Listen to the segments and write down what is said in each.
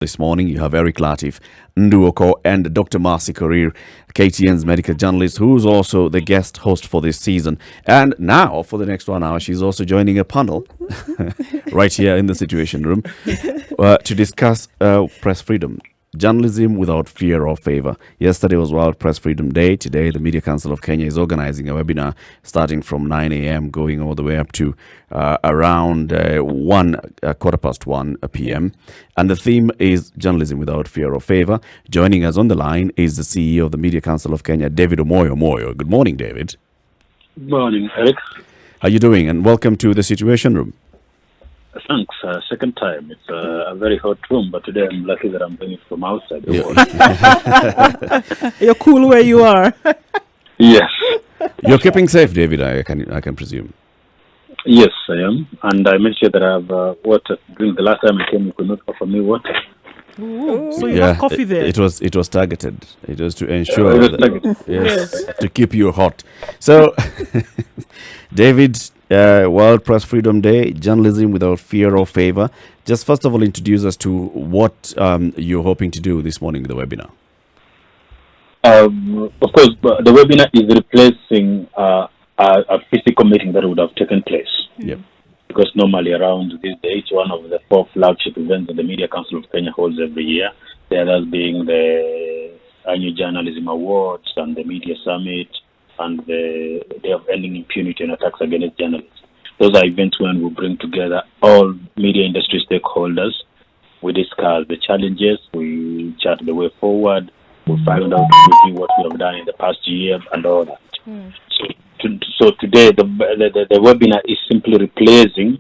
This morning, you have Eric Latif, Nduoko, and Dr. Marcy Korir, KTN's medical journalist, who's also the guest host for this season. And now, for the next 1 hour, she's also joining a panel right here in the Situation Room to discuss press freedom. Journalism without fear or favor. Yesterday was World Press Freedom Day. Today, the Media Council of Kenya is organizing a webinar starting from 9 a.m. going all the way up to around 1 p.m. And the theme is journalism without fear or favor. Joining us on the line is the CEO of the Media Council of Kenya, David Omwoyo. Good morning, David. Good morning, Eric. How are you doing? And welcome to the Situation Room. Thanks. Second time. It's a very hot room, but today I'm lucky that I'm doing it from outside. You're cool where you are. Yes. You're keeping safe, David, I can presume. Yes, I am. And I made sure that I have water. During the last time I came, you could not offer me water. Ooh, so you have coffee there. It was targeted. It was to ensure to keep you hot. So, David, World Press Freedom Day, journalism without fear or favor. Just first of all, introduce us to what you're hoping to do this morning in the webinar. Of course, the webinar is replacing a physical meeting that would have taken place. Yep. Because normally around this day, it's one of the 4 flagship events that the Media Council of Kenya holds every year. The others being the Annual Journalism Awards and the Media Summit and the Day of Ending Impunity and Attacks Against Journalists. Those are events when we bring together all media industry stakeholders. We discuss the challenges, we chat the way forward, we find out what we have done in the past year and all that. So today, the webinar is simply replacing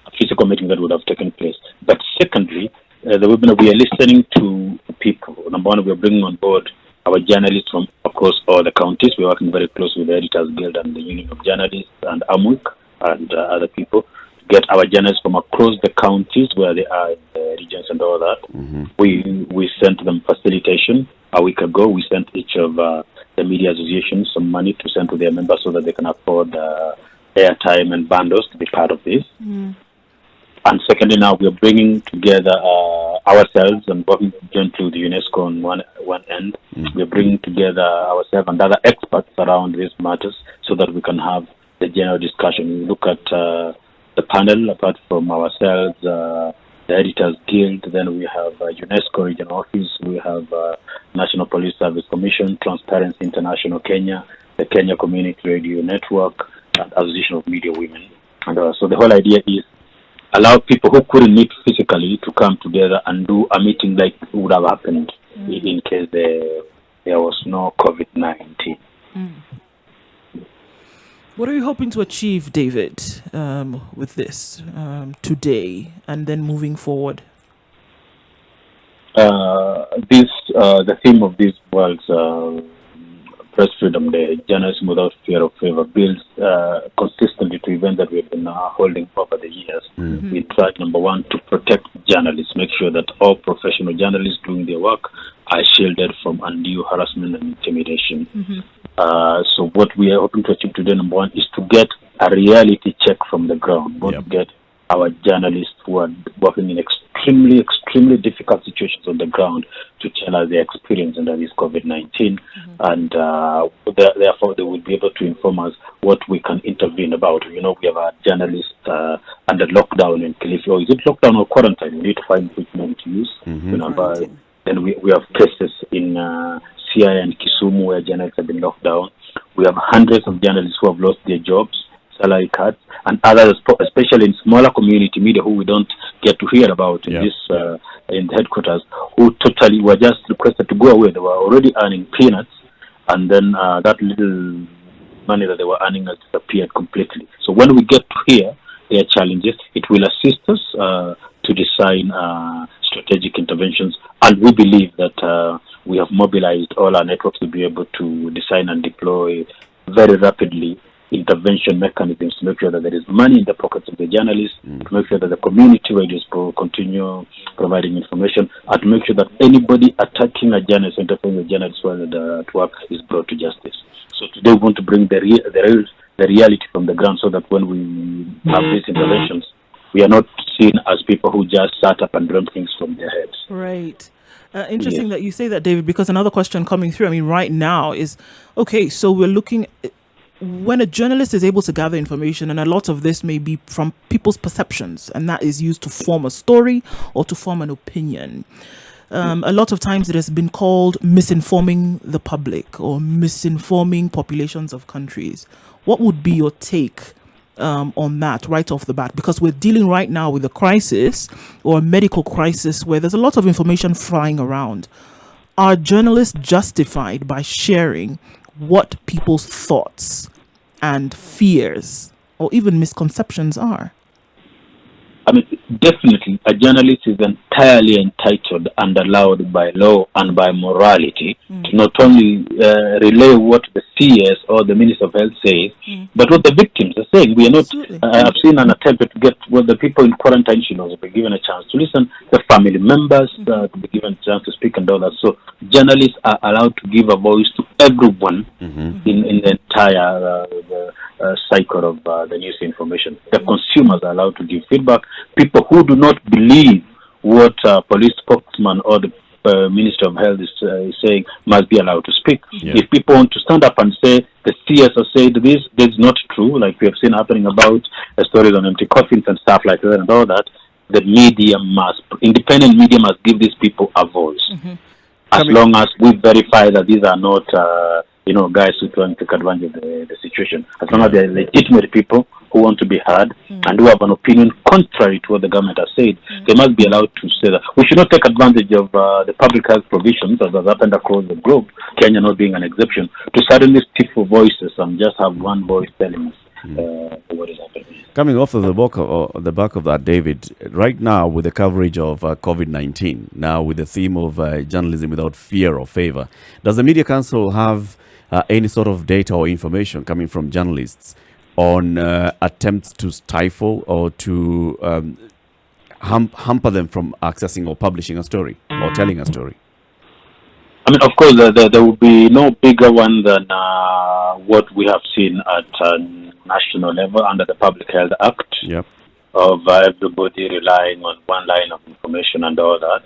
a physical meeting that would have taken place. But secondly, the webinar, we are listening to people. Number one, we are bringing on board our journalists from across all the counties. We're working very closely with the Editors Guild and the Union of Journalists and AMWIC and other people to get our journalists from across the counties where they are in the regions and all that. Mm-hmm. We sent them facilitation a week ago. We sent each of the media associations some money to send to their members so that they can afford airtime and bundles to be part of this. Mm. And secondly, now we are bringing together ourselves and working jointly with the UNESCO on one end. Mm. We are bringing together ourselves and other experts around these matters so that we can have the general discussion. We look at the panel, apart from ourselves, the Editors Guild, then we have UNESCO Regional Office, we have National Police Service Commission, Transparency International Kenya, the Kenya Community Radio Network, and Association of Media Women. And so the whole idea is allow people who couldn't meet physically to come together and do a meeting like it would have happened in case there was no COVID-19. Mm. What are you hoping to achieve, David, with this today and then moving forward? The theme of this World's Press Freedom Day, journalism without fear of favor, builds consistently to events that we've been holding over the years. Mm-hmm. We try, number one, to protect journalists, make sure that all professional journalists doing their work are shielded from undue harassment and intimidation. Mm-hmm. So what we are hoping to achieve today, number one, is to get a reality check from the ground. We want to get our journalists who are working in extremely, extremely difficult situations on the ground to tell us their experience under this COVID-19. Mm-hmm. And therefore, they will be able to inform us what we can intervene about. You know, we have a journalist under lockdown in Kilifi. Or is it lockdown or quarantine? We need to find which name to use. Mm-hmm. You know, then we have cases in CI and Kisumu where journalists have been locked down. We have hundreds of journalists who have lost their jobs, salary cuts, and others, especially in smaller community media who we don't get to hear about in in the headquarters, who totally were just requested to go away. They were already earning peanuts, and then that little money that they were earning has disappeared completely. So when we get to hear their challenges, it will assist us to design strategic interventions, and we believe that we have mobilized all our networks to be able to design and deploy very rapidly intervention mechanisms to make sure that there is money in the pockets of the journalists, to make sure that the community radios continue providing information, and to make sure that anybody attacking a journalist, interfering with journalists while at work, is brought to justice. So today we want to bring the reality from the ground so that when we have these interventions, We are not seen as people who just sat up and dreamt things from their heads. Right. Interesting that you say that, David, because another question coming through, I mean, right now is, okay, so we're looking, when a journalist is able to gather information, and a lot of this may be from people's perceptions, and that is used to form a story or to form an opinion. A lot of times it has been called misinforming the public or misinforming populations of countries. What would be your take on that right off the bat? Because we're dealing right now with a crisis or a medical crisis where there's a lot of information flying around. Are journalists justified by sharing what people's thoughts and fears or even misconceptions are? I mean, definitely, a journalist is entirely entitled and allowed by law and by morality to not only relay what the CS or the Minister of Health says, but what the victims are saying. We are not. I've seen an attempt to get the people in quarantine should also be given a chance to listen, the family members to be given a chance to speak and all that. So journalists are allowed to give a voice to everyone in the entire cycle of the news information. The consumers are allowed to give feedback. People who do not believe what police spokesman or the Minister of Health is saying must be allowed to speak. If people want to stand up and say the CS has said this is not true, like we have seen happening about stories on empty coffins and stuff like that and all that, the media independent media must give these people a voice. As long as we verify that these are not guys who try to take advantage of the situation. As long as they're legitimate people who want to be heard and who have an opinion contrary to what the government has said, they must be allowed to say that. We should not take advantage of the public health provisions, as has happened across the globe, Kenya not being an exception, to suddenly stifle voices and just have one voice telling us what is happening. Coming off of the back of that, David, right now with the coverage of COVID-19, now with the theme of journalism without fear or favor, does the Media Council have any sort of data or information coming from journalists on attempts to stifle or to hamper them from accessing or publishing a story or telling a story? I mean, of course, there will be no bigger one than what we have seen at national level under the Public Health Act of everybody relying on one line of information and all that.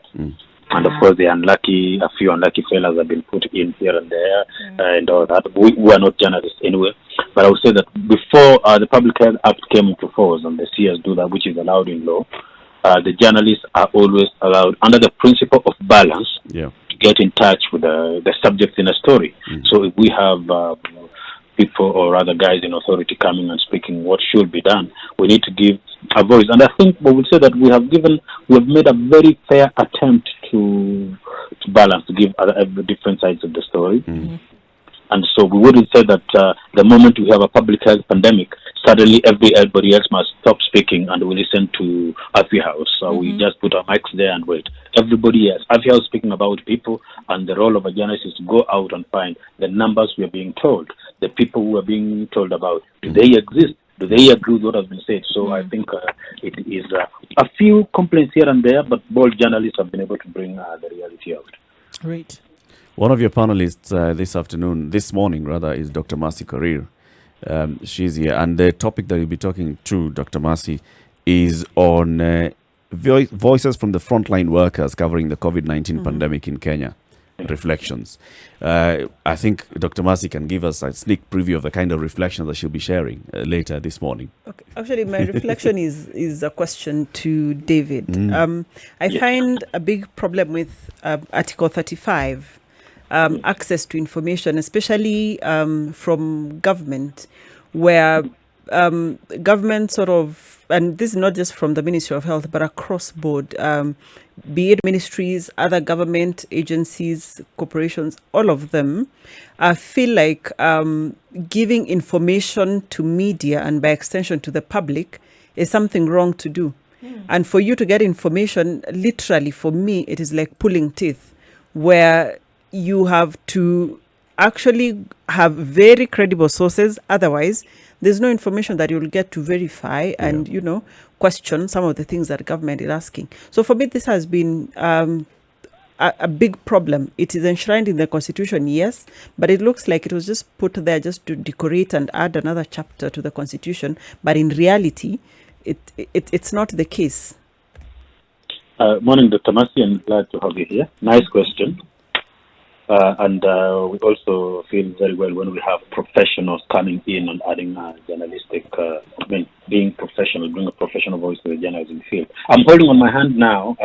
And of course, a few unlucky fellas have been put in here and there and all that. We are not journalists anyway. But I would say that before the Public Health Act came into force and the CS do that, which is allowed in law, the journalists are always allowed, under the principle of balance, to get in touch with the subject in a story. So if we have people or rather guys in authority coming and speaking what should be done, we need to give a voice. And I think we would say that we have made a very fair attempt to balance, to give different sides of the story. And so we wouldn't say that the moment we have a public health pandemic, suddenly everybody else must stop speaking and we listen to Afi House. So we just put our mics there and wait. Everybody else, Afi House speaking about people, and the role of a journalist is to go out and find the numbers we are being told, the people who are being told about. Do they exist? Do they agree with what has been said? So I think it is a few complaints here and there, but bold journalists have been able to bring the reality out. Right. One of your panelists this morning, is Dr. Mercy Korir. She's here, and the topic that you'll be talking to, Dr. Mercy, is on voices from the frontline workers covering the COVID-19 pandemic in Kenya. Reflections. I think Dr. Mercy can give us a sneak preview of the kind of reflections that she'll be sharing later this morning. Okay. Actually, my reflection is a question to David. I find a big problem with Article 35. Access to information, especially from government, where government sort of, and this is not just from the Ministry of Health, but across board, be it ministries, other government agencies, corporations, all of them, feel like giving information to media and by extension to the public is something wrong to do. And for you to get information, literally for me, it is like pulling teeth, where you have to actually have very credible sources. Otherwise, there's no information that you'll get to verify and, question some of the things that government is asking. So for me, this has been a big problem. It is enshrined in the Constitution, yes, but it looks like it was just put there just to decorate and add another chapter to the Constitution. But in reality, it's not the case? Morning, Dr. Masi, and glad to have you here. Nice question. And we also feel very well when we have professionals coming in and adding journalistic, being professional, bring a professional voice to the journalism field. I'm holding on my hand now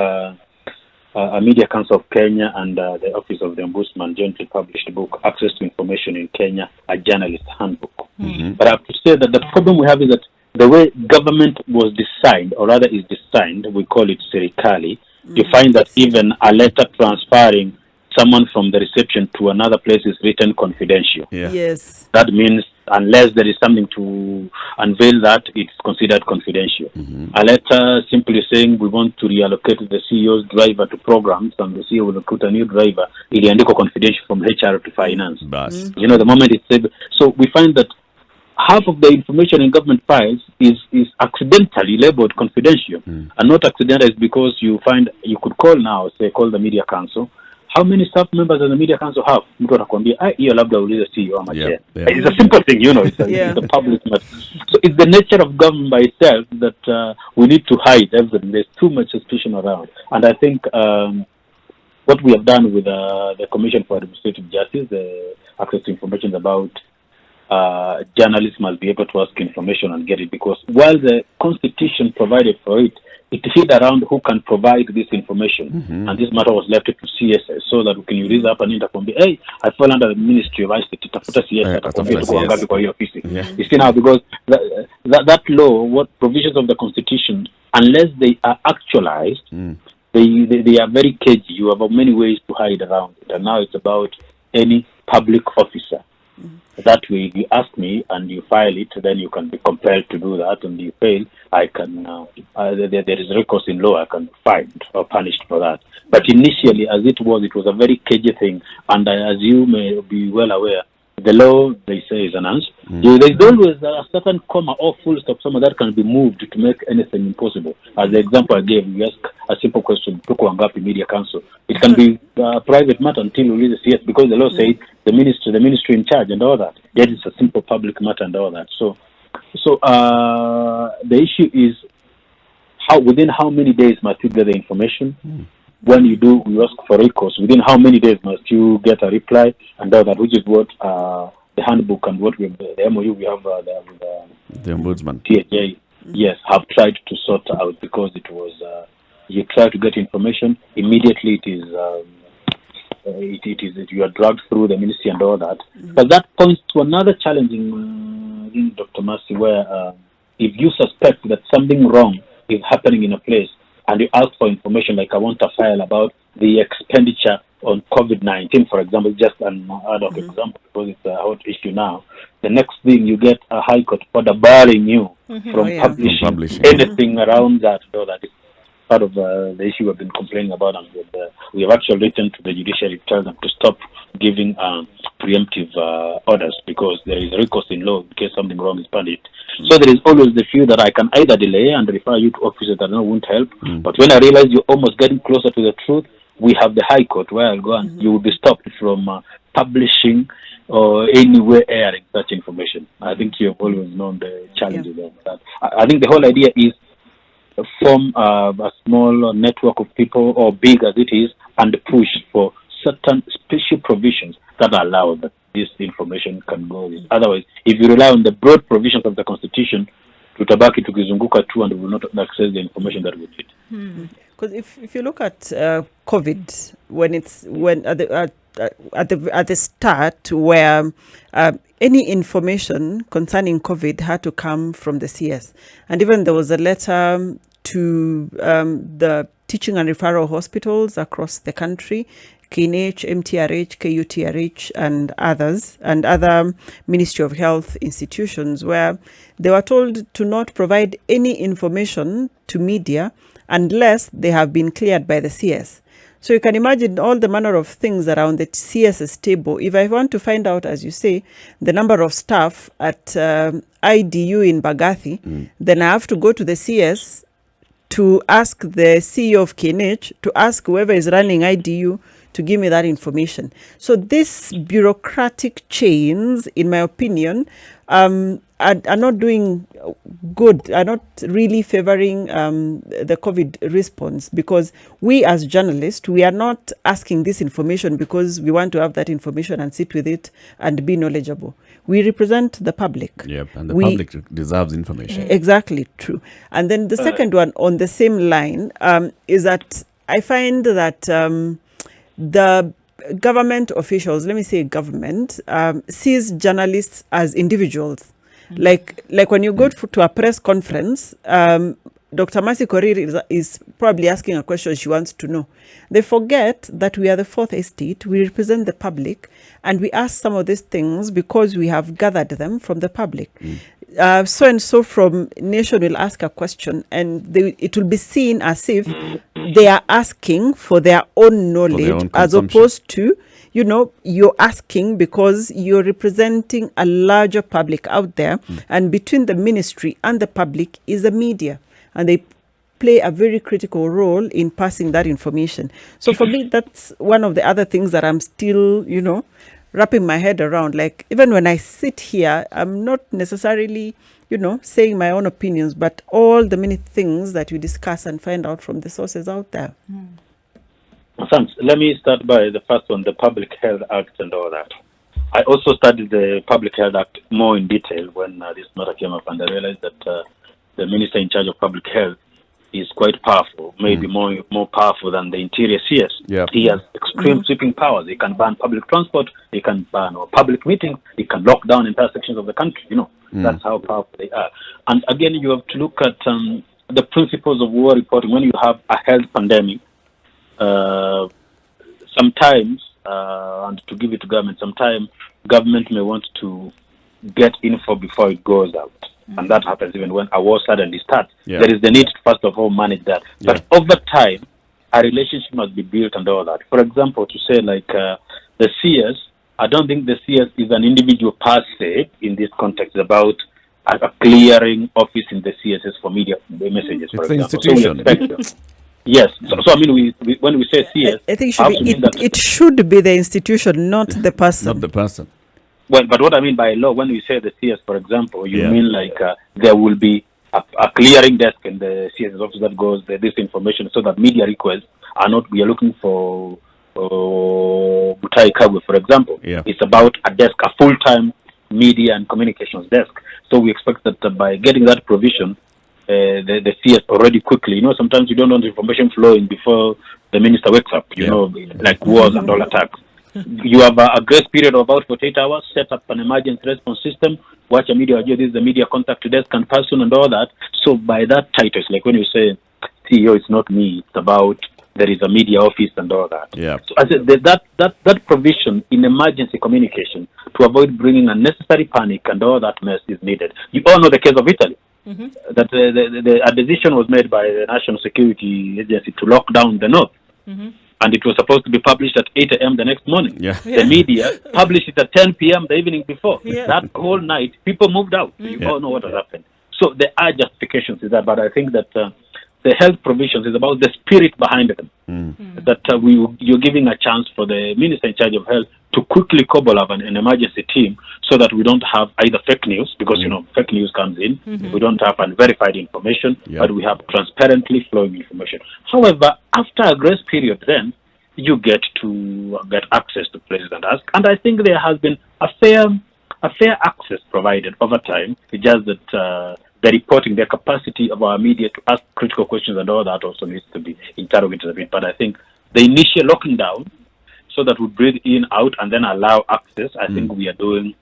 a Media Council of Kenya and the Office of the Ombudsman jointly published book, Access to Information in Kenya, a Journalist Handbook. Mm-hmm. But I have to say that the problem we have is that the way government was designed, or rather is designed, we call it serikali, you find that even a letter transferring someone from the reception to another place is written confidential. Yeah. Yes. That means unless there is something to unveil that, it's considered confidential. Mm-hmm. A letter simply saying we want to reallocate the CEO's driver to programs and the CEO will recruit a new driver, iliandiko confidential from HR to finance. Mm-hmm. You know, the moment it's said. So we find that half of the information in government files is accidentally labeled confidential. And not accidental is because you find, you could call now, say call the Media Council. How many staff members does the Media Council have? Mtu anakuambia, hiyo labda ulize CEO ama chair. It's a simple thing, you know, it's a public matter. So it's the nature of government by itself that we need to hide everything. There's too much suspicion around. And I think what we have done with the Commission for Administrative Justice, the access to information about journalists must be able to ask information and get it, because while the Constitution provided for it, it hid around who can provide this information. Mm-hmm. And this matter was left to CSS so that we can release up and intercombi. Hey, I fall under the Ministry of ICT. You see now, because that law, what provisions of the Constitution, unless they are actualized, they are very cagey. You have many ways to hide around it. And now it's about any public officer. That way, you ask me and you file it, then you can be compelled to do that. And you fail, I can. There is recourse in law. I can be fined or punished for that. But initially, as it was a very cagey thing. And as you may be well aware, the law, they say, is announced. There is always a certain comma or full stop somewhere that can be moved to make anything impossible. As the example I gave, you ask a simple question, Tuko Wangapi Media Council. It can be a private matter until you release it, because the law says the ministry in charge and all that. That is a simple public matter and all that. So the issue is within how many days must you get the information? When you do, you ask for recourse. Within how many days must you get a reply and all that, which is what the handbook and what the MOU we have the Ombudsman. THA, yes, have tried to sort out, because it was you try to get information immediately. It is you are dragged through the ministry and all that. But that points to another challenging in Dr. Masi, where if you suspect that something wrong is happening in a place, and you ask for information, like I want a file about the expenditure on COVID-19, for example, just an ad hoc example, because it's a hot issue now. The next thing, you get a high court order barring you from publishing anything around that. So that is part of the issue we've been complaining about, and we have actually written to the judiciary to tell them to stop giving preemptive orders, because there is recourse in law in case something wrong is punished. So there is always the fear that I can either delay and refer you to officers that won't help. But when I realize you're almost getting closer to the truth, we have the High Court where I'll go and you will be stopped from publishing or anywhere airing such information. I think you have always known the challenges of that. I think the whole idea is form a small network of people, or big as it is, and push for certain special provisions that allow that this information can go. Otherwise, if you rely on the broad provisions of the Constitution, tutabaki tukizunguka tu and we will not access the information that we need. Because if you look at COVID, at the start, where any information concerning COVID had to come from the CS, and even there was a letter to the teaching and referral hospitals across the country, KNH, MTRH, KUTRH, and others, and other Ministry of Health institutions, where they were told to not provide any information to media unless they have been cleared by the CS. So you can imagine all the manner of things around the CS's table. If I want to find out, as you say, the number of staff at IDU in Bagathi, then I have to go to the CS to ask the CEO of KNH, to ask whoever is running IDU to give me that information. So these bureaucratic chains, in my opinion, are not doing good, are not really favoring the COVID response, because we as journalists, we are not asking this information because we want to have that information and sit with it and be knowledgeable. We represent the public. Yep, and the public deserves information. Exactly, true. And then the second one on the same line is that I find that the government officials, let me say government, sees journalists as individuals. Like when you go to a press conference, Dr. Mercy Korir is probably asking a question she wants to know. They forget that we are the fourth estate, we represent the public, and we ask some of these things because we have gathered them from the public. So and so from Nation will ask a question, and it will be seen as if they are asking for their own knowledge, as opposed to, you're asking because you're representing a larger public out there, and between the ministry and the public is the media, and they play a very critical role in passing that information. So for me, that's one of the other things that I'm still, wrapping my head around. Like, even when I sit here, I'm not necessarily, saying my own opinions, but all the many things that you discuss and find out from the sources out there. Thanks. Let me start by the first one, the Public Health Act and all that. I also studied the Public Health Act more in detail when this matter came up, and I realized that the minister in charge of public health is quite powerful, maybe more powerful than the interior CS. Yep. He has extreme sweeping powers. He can ban public transport, he can ban public meetings, he can lock down entire sections of the country. That's how powerful they are. And again, you have to look at the principles of war reporting. When you have a health pandemic, sometimes, and to give it to government, sometimes government may want to get info before it goes out. And that happens even when a war suddenly starts. Yeah. There is the need to, first of all, manage that. Yeah. But over time, a relationship must be built and all that. For example, to say like the CS, I don't think the CS is an individual per se in this context. It's about a clearing office in the CSS for media messages, for It's example. the institution. Yes. So I mean, when we say CS, I think it should be the institution, not the person. Not the person. Well, but what I mean by law, when we say the CS, for example, you mean like there will be a clearing desk in the CS office that goes this information, so that media requests are not, we are looking for Butai Kagwe, for example. Yeah. It's about a desk, a full-time media and communications desk. So we expect that by getting that provision, the CS already quickly, sometimes you don't want information flowing before the minister wakes up, like wars and all attacks. You have a grace period of about 48 hours, set up an emergency response system, watch a media, this is the media contact desk and person and all that. So by that title, it's like when you say CEO, it's not me, it's about there is a media office and all that. Yeah. So I said that provision in emergency communication to avoid bringing unnecessary panic and all that mess is needed. You all know the case of Italy. That a decision was made by the National Security Agency to lock down the north. And it was supposed to be published at 8 a.m. the next morning. Yeah. The media published it at 10 p.m. the evening before. Yeah. That whole night, people moved out. You all know what has happened. So there are justifications to that, but I think that the health provisions is about the spirit behind them. That you're giving a chance for the minister in charge of health to quickly cobble up an emergency team so that we don't have either fake news, because fake news comes in. We don't have unverified information, but we have transparently flowing information. However, after a grace period, then you get to get access to places and ask. And I think there has been a fair access provided over time. It's just that the reporting, the capacity of our media to ask critical questions and all that also needs to be interrogated a bit. But I think the initial locking down, so that we breathe in, out, and then allow access, I think we are doing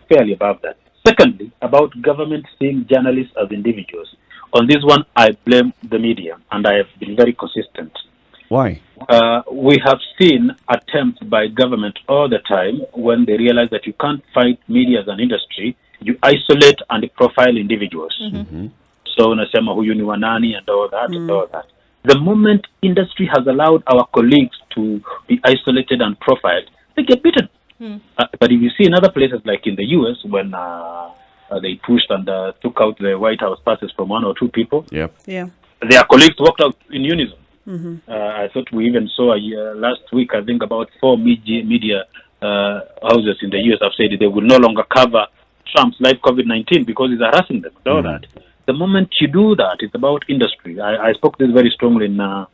fairly above that. Secondly, about government seeing journalists as individuals. On this one, I blame the media, and I have been very consistent. Why? We have seen attempts by government all the time when they realize that you can't fight media as an industry, you isolate and profile individuals. So unasema huyu ni wanani and all that and all that. The moment industry has allowed our colleagues to be isolated and profiled, they get beaten. But if you see in other places like in the US, when they pushed and took out the White House passes from one or two people, Yeah. their colleagues walked out in unison. I thought we even saw last week, I think about 4 media houses in the US have said they will no longer cover Trump's live COVID-19 because he's harassing them. All that. The moment you do that, it's about industry. I spoke this very strongly in the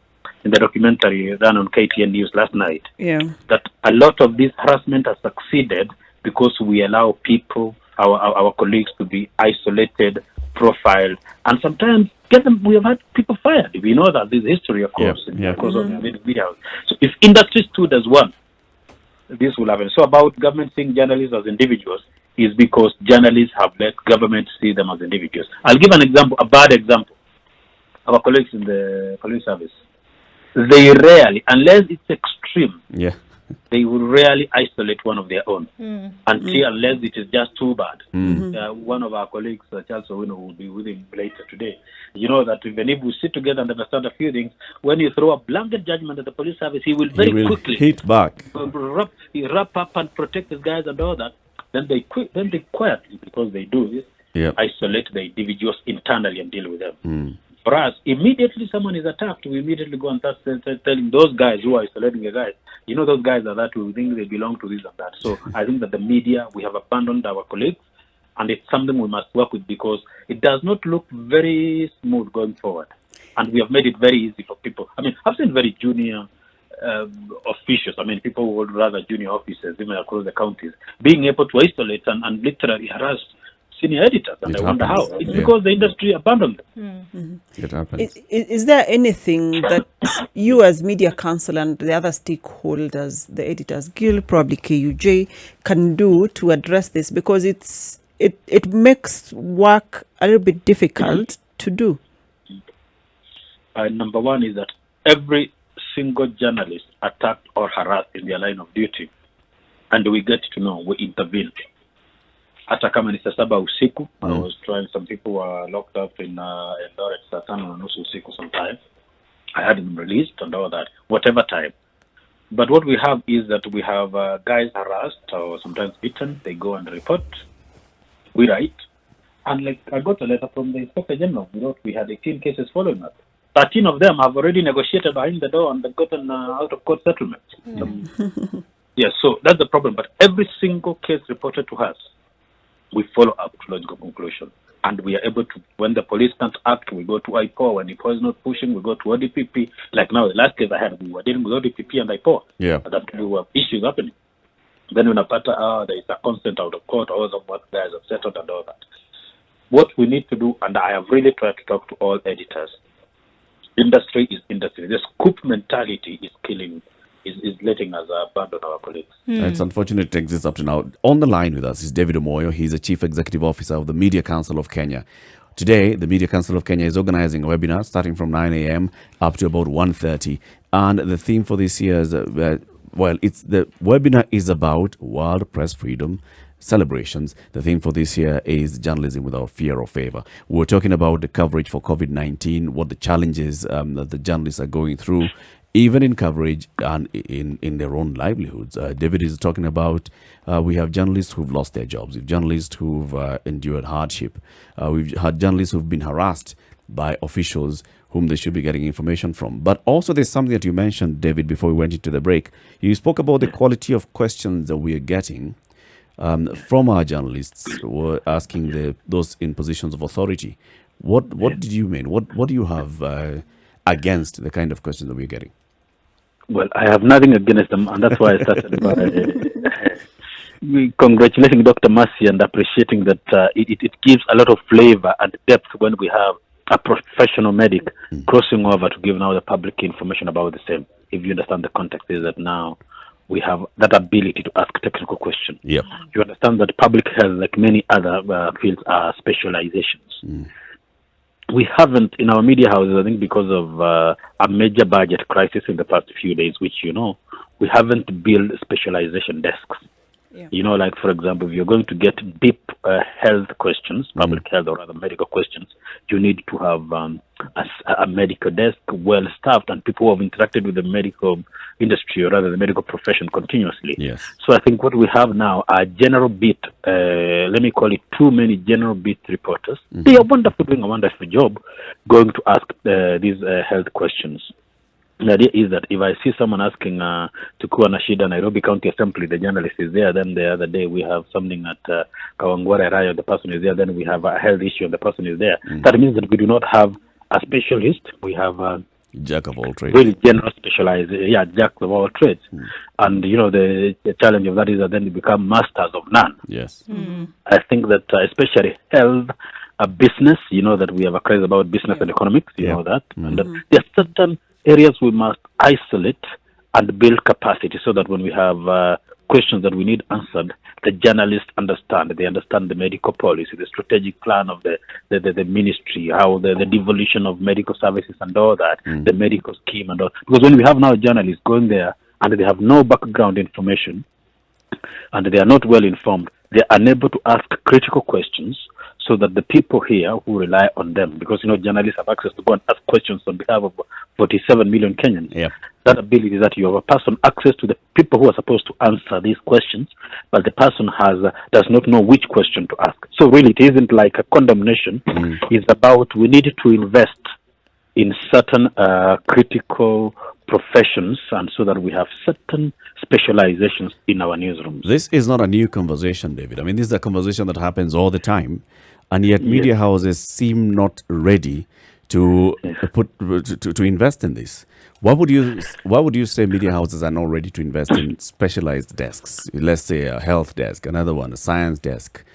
documentary done on KTN News last night. Yeah. That a lot of this harassment has succeeded because we allow people, our colleagues, to be isolated, profiled, and sometimes get them. We have had people fired. We know that this history, of course, because of the media. So if industry stood as one, this will happen. So about government seeing journalists as individuals is because journalists have let government see them as individuals. I'll give an example, a bad example. Our colleagues in the police service, they rarely, unless it's extreme, they will rarely isolate one of their own unless it is just too bad. One of our colleagues, Charles Owino, will be with him later today. You know that even if we sit together and understand a few things, when you throw a blanket judgment at the police service, he will very quickly hit back. Wrap up and protect his guys and all that. Then they quietly, because they do this, isolate the individuals internally and deal with them. For us, immediately someone is attacked, we immediately go and start telling those guys who are isolating the guys, you know, those guys are that who think they belong to this and that. So I think that the media, we have abandoned our colleagues, and it's something we must work with because it does not look very smooth going forward. And we have made it very easy for people. I mean, I've seen very junior officials, I mean, people who would rather junior officers, even across the counties, being able to isolate and literally harass senior editors, and I wonder how. It's because the industry abandoned them. It happens. Is there anything that you as Media Council and the other stakeholders, the Editors Guild, probably KUJ, can do to address this? Because it makes work a little bit difficult to do. Number one is that every single journalist attacked or harassed in their line of duty, and we get to know, we intervene. Hata kama ni saa saba usiku, I was trying, some people were locked up in Eldoret saa tano na nusu usiku sometime. I had them released and all that, whatever time. But what we have is that we have guys harassed or sometimes beaten. They go and report. We write. And like I got a letter from the Inspector General. We had 18 cases following up. 13 of them have already negotiated behind the door and they've gotten out-of-court settlements. Yes, so that's the problem. But every single case reported to us, we follow up to logical conclusion. And we are able to, when the police can't act, we go to IPOA. When IPOA is not pushing, we go to ODPP. Like now, the last case I had, we were dealing with ODPP and IPOA. That we were issues happening. Then when there is a consent out of court, all of what guys have settled and all that. What we need to do, and I have really tried to talk to all editors, industry is industry. The scoop mentality is killing, is letting us abandon our colleagues. It's unfortunate it exists up to now. On the line with us is David Omwoyo. He's the Chief Executive Officer of the Media Council of Kenya. Today, the Media Council of Kenya is organizing a webinar starting from 9 a.m. up to about 1:30. And the theme for this year is, the webinar is about World Press Freedom celebrations. The theme for this year is journalism without fear or favor. We're talking about the coverage for COVID-19, what the challenges that the journalists are going through, even in coverage and in their own livelihoods. David is talking about we have journalists who've lost their jobs, we have journalists who've endured hardship, we've had journalists who've been harassed by officials whom they should be getting information from. But also there's something that you mentioned, David, before we went into the break. You spoke about the quality of questions that we are getting from our journalists who are asking those in positions of authority. What did you mean? What do you have against the kind of questions that we're getting? Well, I have nothing against them, and that's why I started by congratulating Dr. Mercy and appreciating that it gives a lot of flavor and depth when we have a professional medic crossing over to give now the public information about the same. If you understand the context, is that now we have that ability to ask technical questions. Yep. You understand that public health, like many other fields, are specializations. We haven't, in our media houses, I think because of a major budget crisis in the past few days, which, we haven't built specialization desks. Yeah. Like, for example, if you're going to get deep health questions, public health or other medical questions, you need to have a medical desk well-staffed and people who have interacted with the medical industry or rather the medical profession continuously. Yes. So I think what we have now are general beat, let me call it too many general beat reporters. They are wonderful, doing a wonderful job going to ask these health questions. The idea is that if I see someone asking to Kua Nashida, Nairobi County Assembly, the journalist is there. Then the other day we have something at Kawangware Rayo, the person is there. Then we have a health issue and the person is there. That means that we do not have a specialist. We have jack of all trades. really general specialized, jack of all trades. And, the challenge of that is that then you become masters of none. Yes. I think that especially health, business, that we have a craze about business and economics, you know that. And there are certain areas we must isolate and build capacity so that when we have questions that we need answered, the journalists understand. They understand the medical policy, the strategic plan of the ministry, how the devolution of medical services and all that, the medical scheme and all. Because when we have now journalists going there and they have no background information and they are not well informed, they are unable to ask critical questions so that the people here who rely on them, because journalists have access to go and ask questions on behalf of 47 million Kenyans. Yeah. That ability that you have a person access to the people who are supposed to answer these questions, but the person does not know which question to ask. So really, it isn't like a condemnation. It's about we need to invest in certain critical professions, and so that we have certain specializations in our newsrooms. This is not a new conversation, David. I mean, this is a conversation that happens all the time, and yet media houses seem not ready to to invest in this. Why would you say media houses are not ready to invest in specialized desks? Let's say a health desk, another one, a science desk,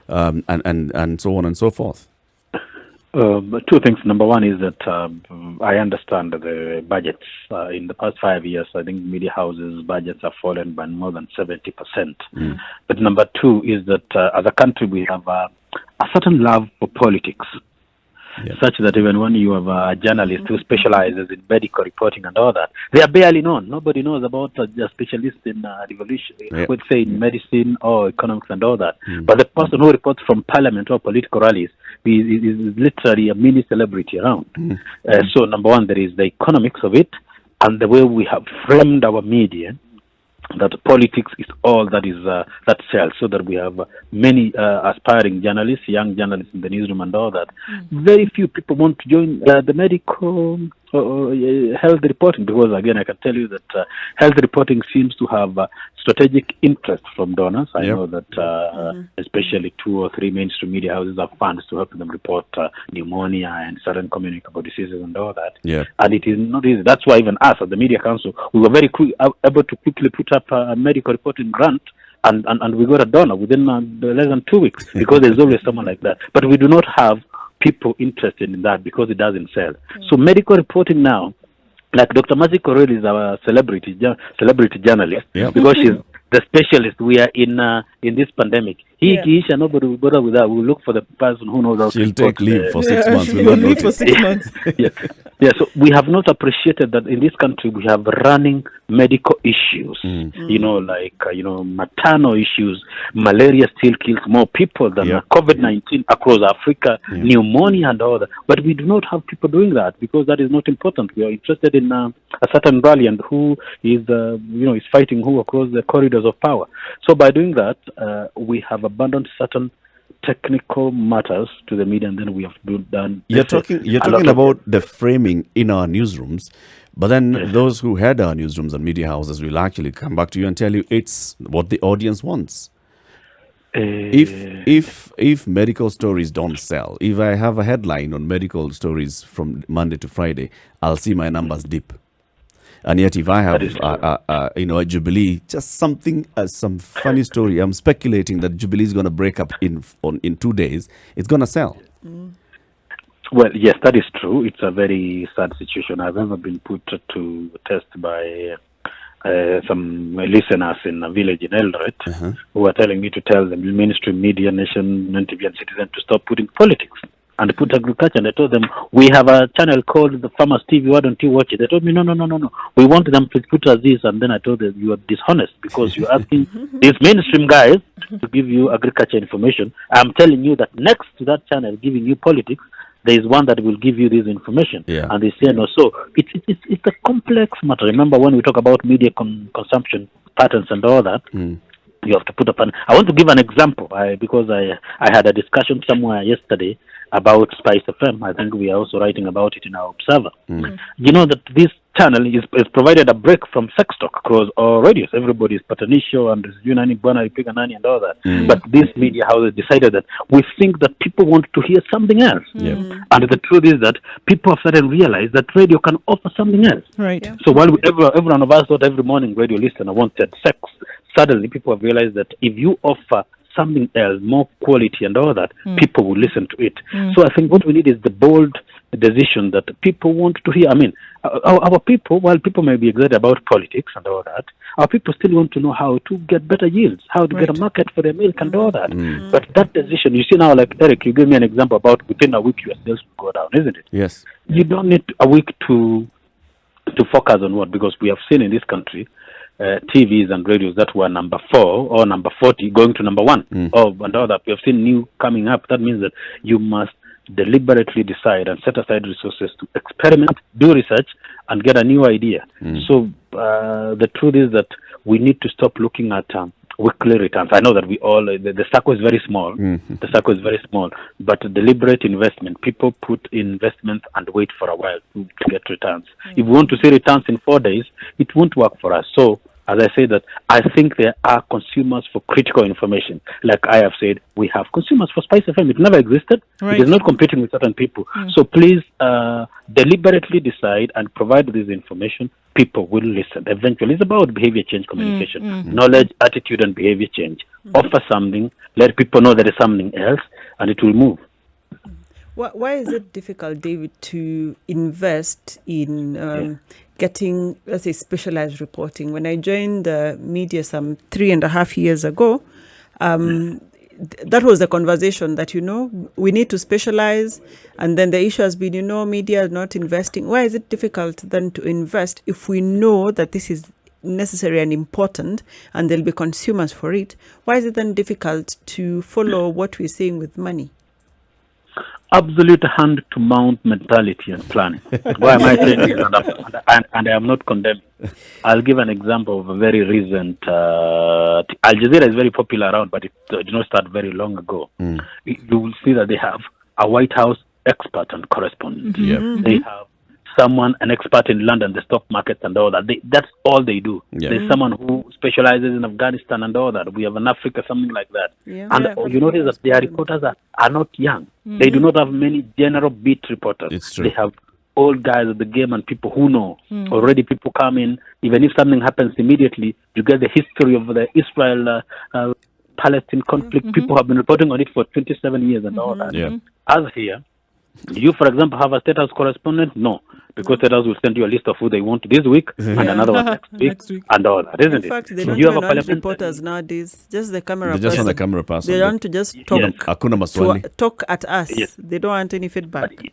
and so on and so forth. Two things. Number one is that I understand the budgets. In the past 5 years, I think media houses' budgets have fallen by more than 70%. But number two is that as a country, we have a certain love for politics, such that even when you have a journalist who specializes in medical reporting and all that, they are barely known. Nobody knows about a specialist in revolution, let's say in medicine or economics and all that. But the person who reports from parliament or political rallies is literally a mini celebrity around. So number one, there is the economics of it, and the way we have framed our media, that politics is all that is that sells, so that we have many aspiring journalists, young journalists in the newsroom and all that. Very few people want to join the medical health reporting, because again, I can tell you that health reporting seems to have strategic interest from donors. I know that especially 2 or 3 mainstream media houses have funds to help them report pneumonia and certain communicable diseases and all that. And it is not easy. That's why even us at the Media Council, we were very able to quickly put up a medical reporting grant, and we got a donor within less than 2 weeks, because there's always someone like that. But we do not have people interested in that because it doesn't sell. So medical reporting now, like Dr. Mercy Korel is our celebrity journalist, because she's the specialist. We are in this pandemic. Kiisha, nobody will bother with that. We'll look for the person who knows how to She'll take leave for 6 months. She'll leave for 6 months. So we have not appreciated that in this country we have running medical issues, like maternal issues. Malaria still kills more people than COVID-19 across Africa, pneumonia and all that. But we do not have people doing that, because that is not important. We are interested in a certain rally and who is, is fighting who across the corridors of power. So by doing that, we have abandoned certain technical matters to the media, and then we have done. You're talking about the framing in our newsrooms, but then those who head our newsrooms and media houses will actually come back to you and tell you it's what the audience wants. If medical stories don't sell, if I have a headline on medical stories from Monday to Friday, I'll see my numbers dip. And yet, if I have a Jubilee, just something, some funny story, I'm speculating that Jubilee is going to break up in 2 days. It's going to sell. Well, yes, that is true. It's a very sad situation. I've ever been put to test by some listeners in a village in Eldoret who are telling me to tell the mainstream media, Nation, NTV and Citizen to stop putting politics and put agriculture. And I told them, we have a channel called the Farmers TV, why don't you watch it? They told me, no. We want them to put us this. And then I told them, you are dishonest, because you're asking these mainstream guys to give you agriculture information. I'm telling you that next to that channel giving you politics, there is one that will give you this information. And they say no. So it's a complex matter. Remember, when we talk about media consumption patterns and all that, you have to put up I want to give an example, because I had a discussion somewhere yesterday about Spice FM. I think we are also writing about it in our Observer. You know that this channel is provided a break from sex talk because all radios, everybody is patanisho and nani bwana ipiga nani and all that. But these media houses decided that we think that people want to hear something else. And the truth is that people have suddenly realized that radio can offer something else. Right. Yeah. So while everyone of us thought every morning radio listener wanted sex, suddenly people have realized that if you offer something else, more quality and all that, people will listen to it. So I think what we need is the bold decision that people want to hear. I mean, our people, while people may be excited about politics and all that, our people still want to know how to get better yields, how to get a market for their milk and all that. But that decision, you see now, like Eric, you gave me an example about within a week your sales will go down, isn't it? Yes. You don't need a week to focus on what, because we have seen in this country TVs and radios that were number 4 or number 40 going to number 1 and all that. We have seen new coming up. That means that you must deliberately decide and set aside resources to experiment, do research, and get a new idea. So the truth is that we need to stop looking at weekly returns. I know that we all, the circle is very small. The circle is very small, but deliberate investment. People put investments and wait for a while to get returns. If we want to see returns in 4 days, it won't work for us. So, as I say that, I think there are consumers for critical information. Like I have said, we have consumers for Spice FM. It never existed. Right. It is not competing with certain people. So please deliberately decide and provide this information. People will listen. Eventually, it's about behavior change communication, knowledge, attitude, and behavior change. Offer something, let people know there is something else, and it will move. Why is it difficult, David, to invest in getting, let's say, specialized reporting? When I joined the media some 3.5 years ago, that was the conversation that, we need to specialize. And then the issue has been, media is not investing. Why is it difficult then to invest if we know that this is necessary and important and there'll be consumers for it? Why is it then difficult to follow what we're saying with money? Absolute hand-to-mouth mentality and planning. Why am I saying this? And I am not condemning. I'll give an example of a very recent... Al Jazeera is very popular around, but it did not start very long ago. You will see that they have a White House expert and correspondent. They have an expert in London, the stock market and all that. That's all they do. There's someone who specializes in Afghanistan and all that. We have in Africa, something like that. And you notice that their reporters are not young. They do not have many general beat reporters. It's true. They have old guys at the game and people who know. Already people come in, even if something happens immediately, you get the history of the Israel-Palestine conflict. People have been reporting on it for 27 years and all that. As here, do you, for example, have a State House correspondent? No, because State House will send you a list of who they want this week and another one next week and all that, isn't it? In fact, they don't you even have want reporters nowadays, just the camera person. Just on the camera person. They want to just talk, Hakuna maswali. talk at us. They don't want any feedback. But,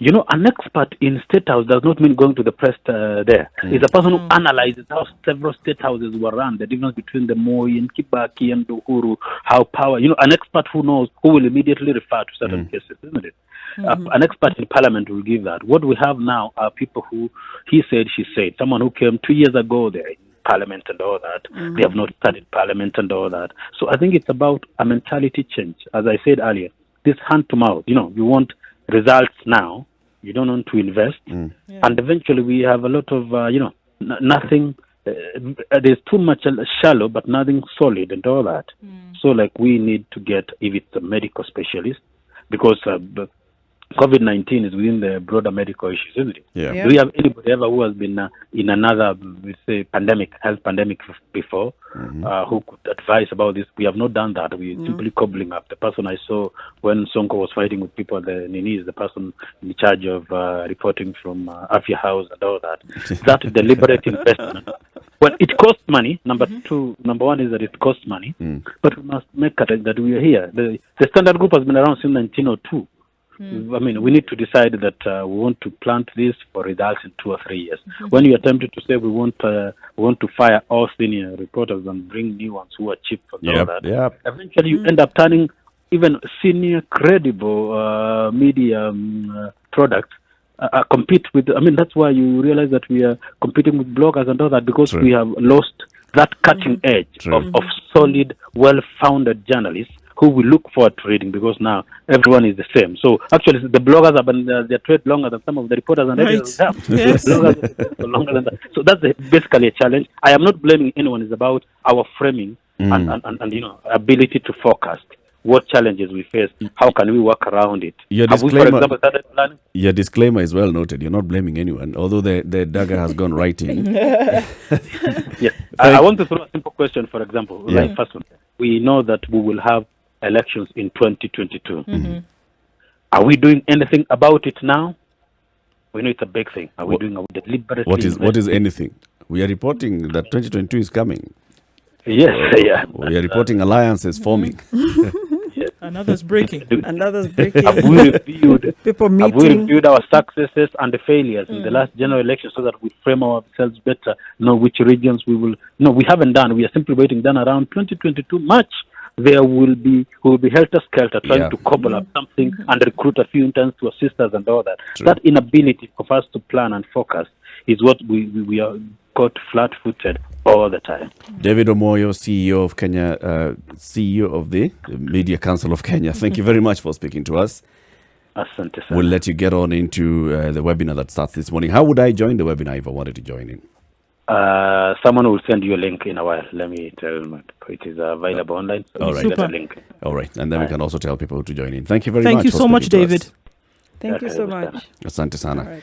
an expert in State House does not mean going to the press there. It's a person who analyzes how several State Houses were run, the difference between the Moi and Kibaki and Uhuru, how power, an expert who knows, who will immediately refer to certain cases, isn't it? An expert in Parliament will give that. What we have now are people who, he said, she said, someone who came 2 years ago there in Parliament and all that. They have not studied Parliament and all that. So I think it's about a mentality change. As I said earlier, this hand to mouth, you want results now. You don't want to invest. And eventually we have a lot of, nothing, there's too much shallow, but nothing solid and all that. So we need to get, if it's a medical specialist, because COVID-19 is within the broader medical issues, isn't it? Do we have anybody ever who has been in another, health pandemic before, who could advise about this? We have not done that. We're simply cobbling up. The person I saw when Sonko was fighting with people at the Nini is the person in charge of reporting from Afia House and all that. That deliberate investment. Well, it costs money. Number one is that it costs money, but we must make it that we are here. The Standard Group has been around since 1902. I mean, we need to decide that we want to plant this for results in 2 or 3 years. When you attempted to say we want to fire all senior reporters and bring new ones who are cheap for all that, eventually you end up turning even senior, credible media products compete with. I mean, that's why you realize that we are competing with bloggers and all that, because we have lost that cutting edge of solid, well-founded journalists who we look forward to reading, because now everyone is the same. So actually, the bloggers have been their trade longer than some of the reporters and editors have. Yes. Bloggers are for longer than that. So that's basically a challenge. I am not blaming anyone. It's about our framing and ability to forecast what challenges we face. How can we work around it? Your Have we, for example, started planning? Your disclaimer is well noted. You're not blaming anyone, although the dagger has gone right in. Yes. I want to throw a simple question, for example. Like first one, we know that we will have elections in 2022. Are we doing anything about it now? We know it's a big thing. Are we doing a deliberate? What is anything? We are reporting that 2022 is coming. Yes, yeah. We are reporting alliances forming. Another's breaking. Another's breaking. Have we reviewed People Have we meeting. reviewed our successes and the failures in the last general election so that we frame ourselves better, know which regions we will... No, we haven't done. We are simply waiting. Then around 2022 March, we will be helter-skelter trying to cobble up something and recruit a few interns to assist us and all that. True. That inability of us to plan and focus is what we are caught flat-footed all the time. David Omwoyo, CEO of Kenya, CEO of the Media Council of Kenya. Thank you very much for speaking to us. Asante sana. We'll let you get on into the webinar that starts this morning. How would I join the webinar if I wanted to join in? Someone will send you a link in a while. Let me tell you. It is available online. So All right. get a link. All right. And then we can also tell people to join in. Thank you very Thank much. you for so much, speaking to us. David. Thank you so much. Asante sana. All right.